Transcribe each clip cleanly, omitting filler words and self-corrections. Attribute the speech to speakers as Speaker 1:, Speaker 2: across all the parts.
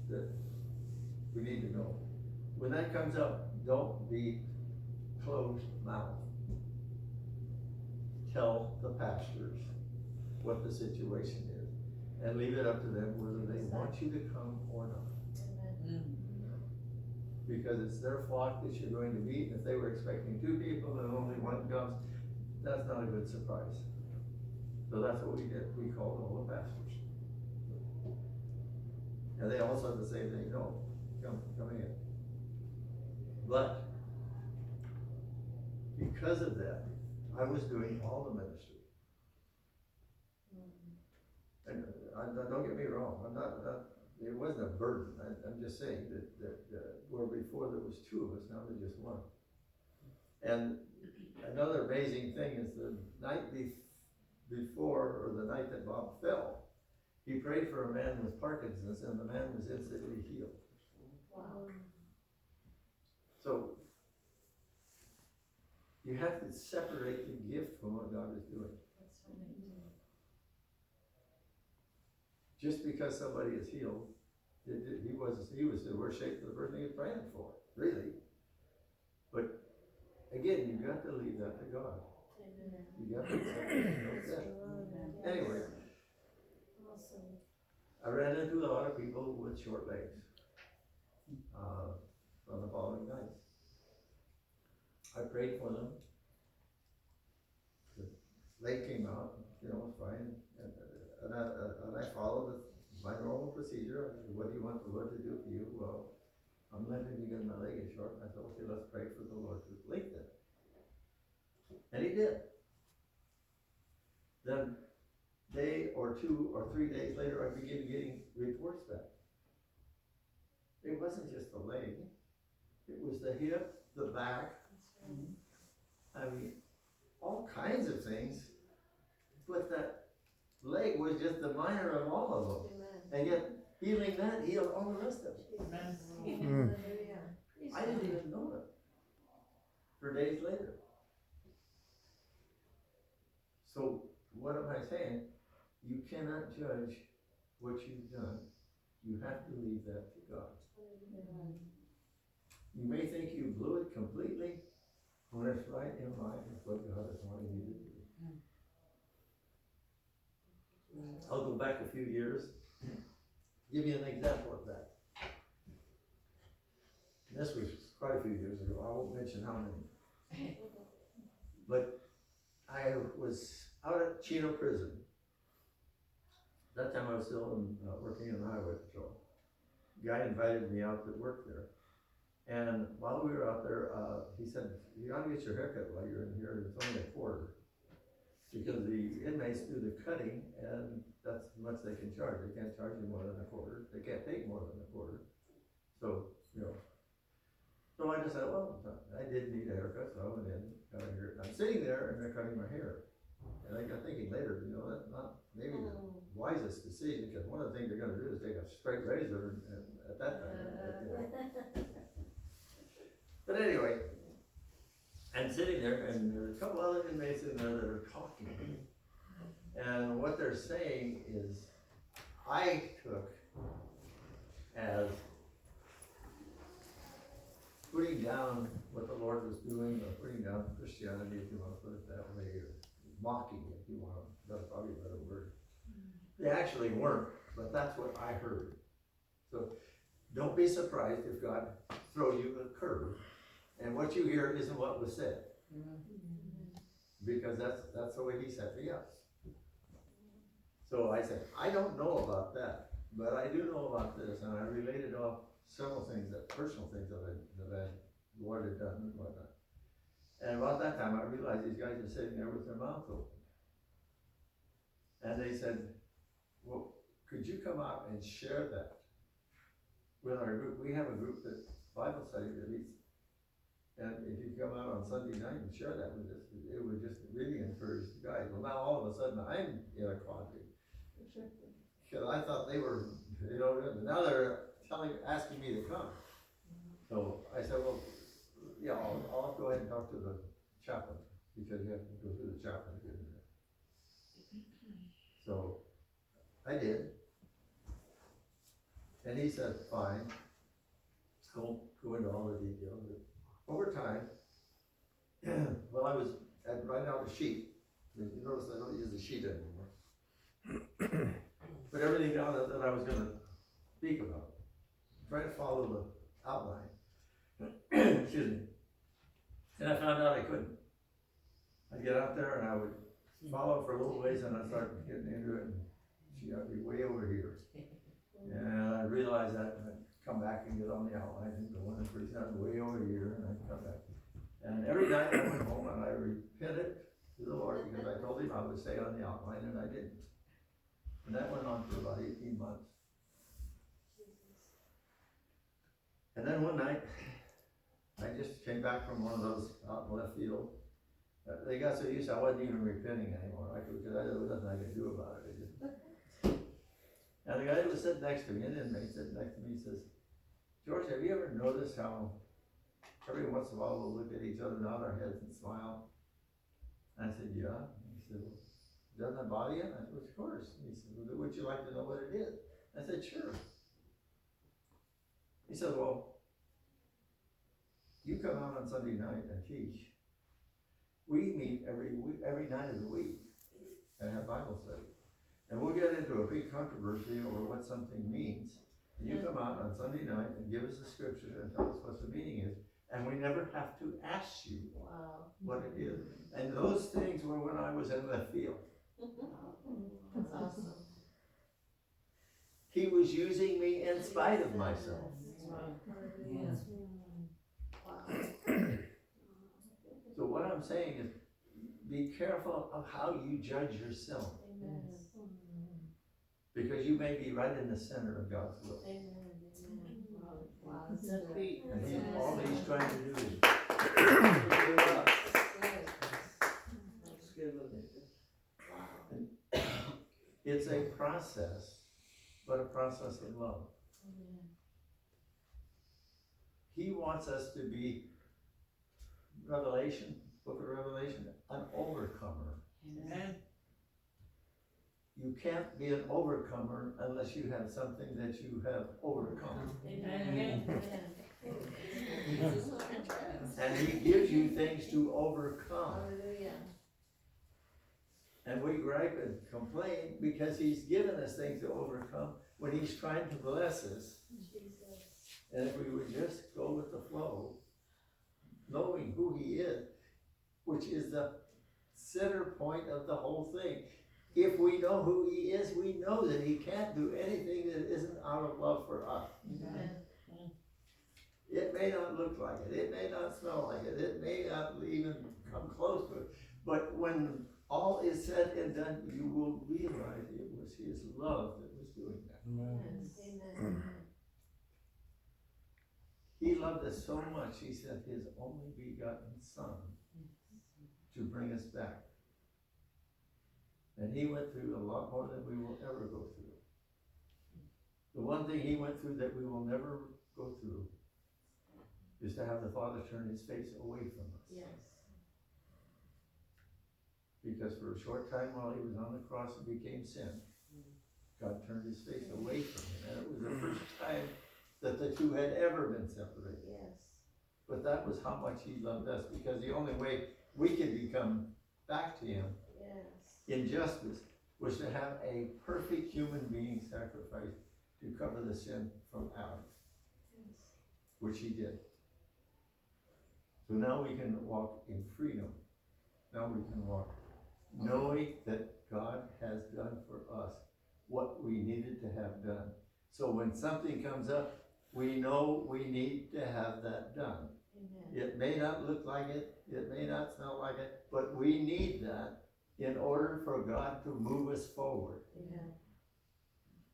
Speaker 1: that we need to know. When that comes up, don't be closed mouth. Tell the pastors what the situation is, and leave it up to them whether they want you to come or not. Because it's their flock that you're going to meet, and if they were expecting 2 people and only 1 comes, that's not a good surprise. So that's what we did, we called all the pastors. And they all said the same thing, no, come in. But, because of that, I was doing all the ministry. And don't get me wrong, I'm not, it wasn't a burden, I'm just saying that where before there was 2 of us, now there's just 1. And another amazing thing is the night before, or the night that Bob fell, he prayed for a man with Parkinson's, and the man was instantly healed.
Speaker 2: Wow.
Speaker 1: So, you have to separate the gift from what God is doing.
Speaker 2: That's right.
Speaker 1: Just because somebody is healed, he was in worse shape than the person he was praying for, really. But again, you got to leave that to God.
Speaker 2: Amen.
Speaker 1: You got to separate that. Anyway,
Speaker 2: Awesome.
Speaker 1: I ran into a lot of people with short legs on the following night. I prayed for them. The leg came out, it was fine, and I followed my normal procedure. What do you want the Lord to do for you? Well, I'm limping because my leg is short. I said, okay, let's pray for the Lord to lengthen it. And he did. Then day or 2 or 3 days later, I began getting reports back. It wasn't just the leg, it was the hip, the back. I mean, all kinds of things, but that leg was just the minor of all of them.
Speaker 2: Amen.
Speaker 1: And yet, healing that healed all the rest of them.
Speaker 2: Hallelujah.
Speaker 1: I didn't even know it for days later. So, what am I saying? You cannot judge what you've done. You have to leave that to God. You may think you blew it completely, when it's right in line with what God is wanting you to do. I'll go back a few years, give you an example of that. This was quite a few years ago, I won't mention how many. But I was out at Chino Prison. That time I was still working in the highway patrol. Guy invited me out to work there. And while we were out there, he said, you ought to get your haircut while you're in here, it's only a quarter. Because the inmates do the cutting, and that's how much they can charge. They can't charge you more than a quarter. They can't take more than a quarter. So, So I just said, well, I did need a haircut, so I went in, got a haircut. I'm sitting there, and they're cutting my hair. And I got thinking later, that's not maybe the wisest decision, because one of the things they're gonna do is take a straight razor at that time. But anyway, I'm sitting there, and there's a couple other inmates in there that are talking. And what they're saying is, I took as putting down what the Lord was doing, or putting down Christianity, if you want to put it that way, or mocking it, if you want. That's probably a better word. They actually weren't, but that's what I heard. So don't be surprised if God throws you a curve, and what you hear isn't what was said. Because that's the way he set me up. So I said, I don't know about that, but I do know about this, and I related off several things, personal things that the Lord had done and whatnot. And about that time, I realized these guys were sitting there with their mouths open. And they said, well, could you come out and share that with our group? We have a group that Bible study that meets. And if you come out on Sunday night and share that with us, it would just really encourage the guys. Well, now all of a sudden I'm in a quandary. Because I thought they were, now they're asking me to come. So I said, well, yeah, I'll go ahead and talk to the chaplain, because you have to go through the chaplain to get in there. So I did. And he said, fine. I won't go into all the details, but over time, well, I was, I'd write out a sheet. You notice I don't use a sheet anymore. Put everything down that I was gonna speak about. Try to follow the outline. Excuse me. And I found out I couldn't. I'd get out there and I would follow for a little ways and I'd start getting into it and gee, I'd be way over here. And I realized that and I'd come back and get on the outline and go in and present way over here and I'd come back. And every night I went home and I repented to the Lord because I told him I would stay on the outline and I didn't. And that went on for about 18 months. And then one night, I just came back from one of those out in left field. They got so used to I wasn't even repenting anymore, because there was nothing I could do about it. And the guy that was sitting next to me, an inmate sitting next to me, says, George, have you ever noticed how every once in a while we'll look at each other, nod our heads and smile? And I said, yeah. And he said, well, doesn't that bother you? I said, of course. And he said, well, would you like to know what it is? I said, sure. He said, well, you come out on Sunday night and teach. We meet every night of the week and have Bible study. And we'll get into a big controversy over what something means. And you come out on Sunday night and give us the scripture and tell us what the meaning is. And we never have to ask you what it is. And those things were when I was in left field.
Speaker 2: That's awesome.
Speaker 1: He was using me in spite of myself.
Speaker 2: Yeah.
Speaker 1: So what I'm saying is, be careful of how you judge yourself.
Speaker 2: Amen.
Speaker 1: Because you may be right in the center of God's will.
Speaker 2: Amen. Wow.
Speaker 1: And all he's trying to do is build you up. And it's a process, but a process of love. He wants us to be, book of Revelation, an overcomer.
Speaker 2: Amen.
Speaker 1: You can't be an overcomer unless you have something that you have overcome.
Speaker 2: Amen.
Speaker 1: And he gives you things to overcome.
Speaker 2: Hallelujah.
Speaker 1: And we gripe and complain because he's given us things to overcome when he's trying to bless us.
Speaker 2: Jesus.
Speaker 1: And if we would just go with the flow, knowing who he is, which is the center point of the whole thing. If we know who he is, we know that he can't do anything that isn't out of love for us.
Speaker 2: Amen.
Speaker 1: It may not look like it, it may not smell like it, it may not even come close to it, but when all is said and done, you will realize it was his love that was doing that.
Speaker 2: Amen.
Speaker 1: He loved us so much, he sent his only begotten son to bring us back. And he went through a lot more than we will ever go through. The one thing he went through that we will never go through is to have the Father turn his face away from us.
Speaker 2: Yes.
Speaker 1: Because for a short time while he was on the cross and became sin, God turned his face away from him. And it was the first time that the two had ever been separated.
Speaker 2: Yes.
Speaker 1: But that was how much he loved us, because the only way we could become back to him in justice was to have a perfect human being sacrifice to cover the sin from Adam, which he did. So now we can walk in freedom. Now we can walk knowing that God has done for us what we needed to have done. So when something comes up, we know we need to have that done.
Speaker 2: Amen.
Speaker 1: It may not look like it, it may not smell like it, but we need that in order for God to move us forward.
Speaker 2: Amen.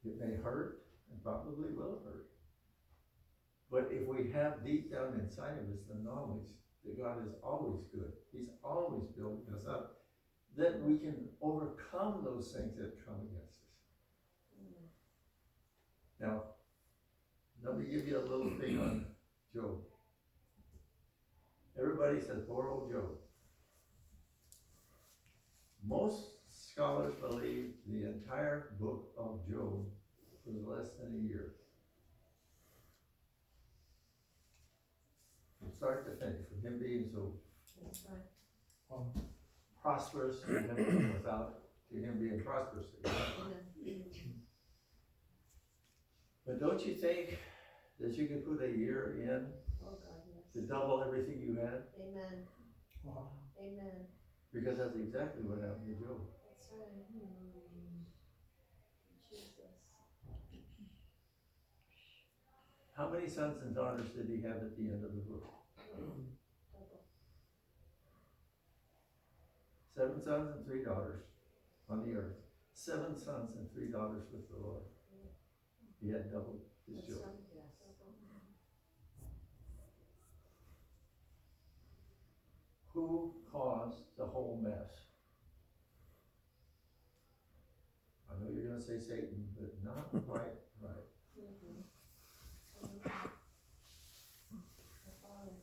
Speaker 1: It may hurt, and probably will hurt. But if we have deep down inside of us the knowledge that God is always good, he's always building us up, then we can overcome those things that come against us. Now, let me give you a little thing on Job. Everybody says, poor old Job. Most scholars believe the entire book of Job was less than a year. start to finish, from him being so
Speaker 2: That's right.
Speaker 1: prosperous, to him being without, to him being prosperous.
Speaker 2: Amen.
Speaker 1: But don't you think that you could put a year in
Speaker 2: Oh, God, yes.
Speaker 1: to double everything you had?
Speaker 2: Amen.
Speaker 3: Wow.
Speaker 2: Amen.
Speaker 1: Because that's exactly what happened to Job.
Speaker 2: That's right. Jesus.
Speaker 1: How many sons and daughters did he have at the end of the book?
Speaker 2: Double.
Speaker 1: 7 sons and 3 daughters on the earth. 7 sons and 3 daughters with the Lord. He had double his
Speaker 2: That's
Speaker 1: children.
Speaker 2: right. Yes.
Speaker 1: Who caused the whole mess? I know you're gonna say Satan, but not quite right.
Speaker 2: The Father.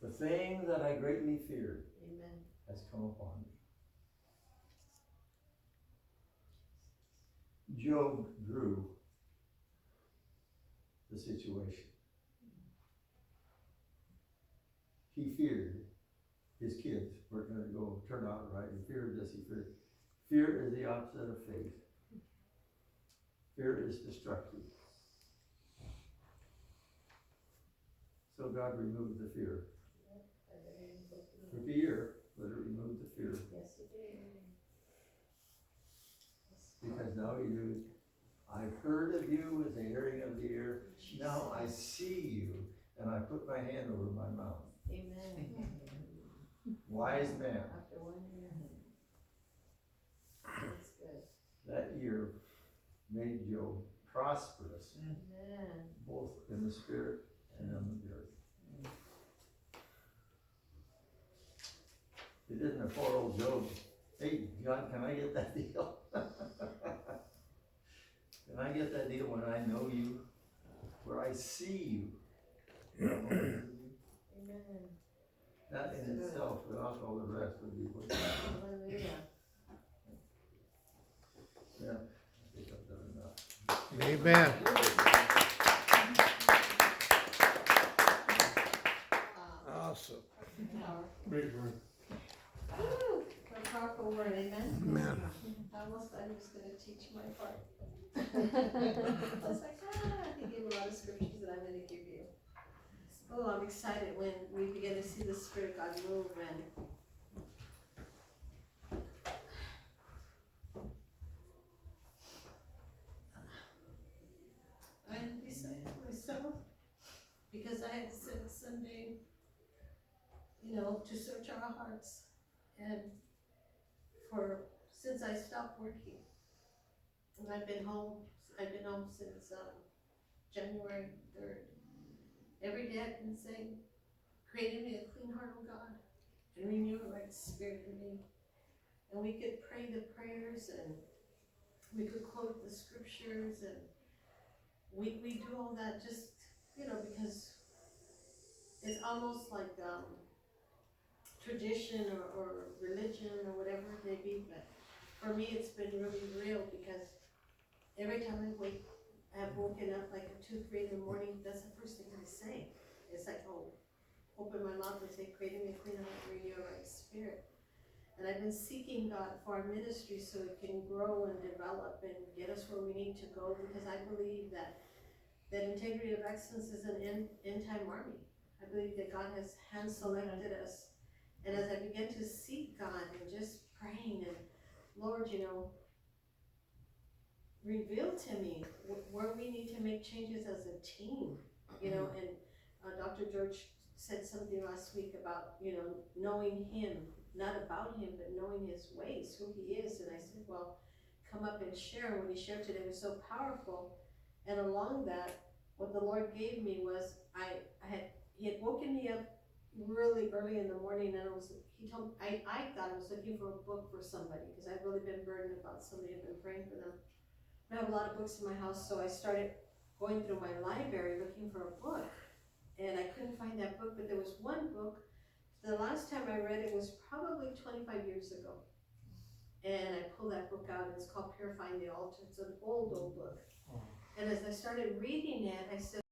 Speaker 1: The thing that I greatly feared
Speaker 2: Amen.
Speaker 1: has come upon me. Job drew the situation. He feared his kids weren't going to turn out right. He feared this, he feared. Fear is the opposite of faith. Fear is destructive. So God removed the fear. Took a year, but it removed the fear.
Speaker 2: Yes, it did.
Speaker 1: Because now he knew, I've heard of you as a hearing of the ear. Now I see you, and I put my hand over my mouth.
Speaker 2: Amen.
Speaker 1: Wise man.
Speaker 2: After 1 year. That's good.
Speaker 1: That year made Job prosperous,
Speaker 2: Amen.
Speaker 1: both in the spirit and on the earth. It isn't a poor old Job. Hey, God, can I get that deal? Can I get that deal when I know you, where I see you?
Speaker 2: Amen.
Speaker 1: That in itself, without all the rest, would be what.
Speaker 2: Hallelujah.
Speaker 1: Yeah, I think I've done enough.
Speaker 3: Amen. Awesome. Big word.
Speaker 2: Woo, what a powerful word, amen?
Speaker 3: Amen.
Speaker 2: I almost thought he was gonna teach my part. I was like, he gave a lot of scriptures that I'm gonna give you. Oh, I'm excited when we begin to see the Spirit of God move I'm beside myself because I had said Sunday, to search our hearts. And since I stopped working, and I've been home since January 3rd. Every day I've been saying, create in me a clean heart, O God, and renew a right spirit in me. And we could pray the prayers, and we could quote the scriptures, and we do all that just, because it's almost like tradition or religion or whatever it may be, but for me it's been really real because every time I've woken up like at 2, 3 in the morning, that's the first thing I say. It's like, open my mouth and say, create in me a clean heart, renew a right spirit. And I've been seeking God for our ministry so it can grow and develop and get us where we need to go, because I believe that integrity of excellence is an end time army. I believe that God has hand selected us. And as I begin to seek God and just praying, and Lord, reveal to me where we need to make changes as a team, and Dr. George said something last week about, knowing him, not about him, but knowing his ways, who he is. And I said, well, come up and share. And when he shared today, it was so powerful. And along that, what the Lord gave me was, he had woken me up really early in the morning, and he told me, I thought I was looking for a book for somebody, because I've really been burdened about somebody. I've been praying for them. I have a lot of books in my house, so I started going through my library looking for a book, and I couldn't find that book, but there was one book. The last time I read it was probably 25 years ago, and I pulled that book out, and it's called Purifying the Altar. It's an old book, and as I started reading it, I said,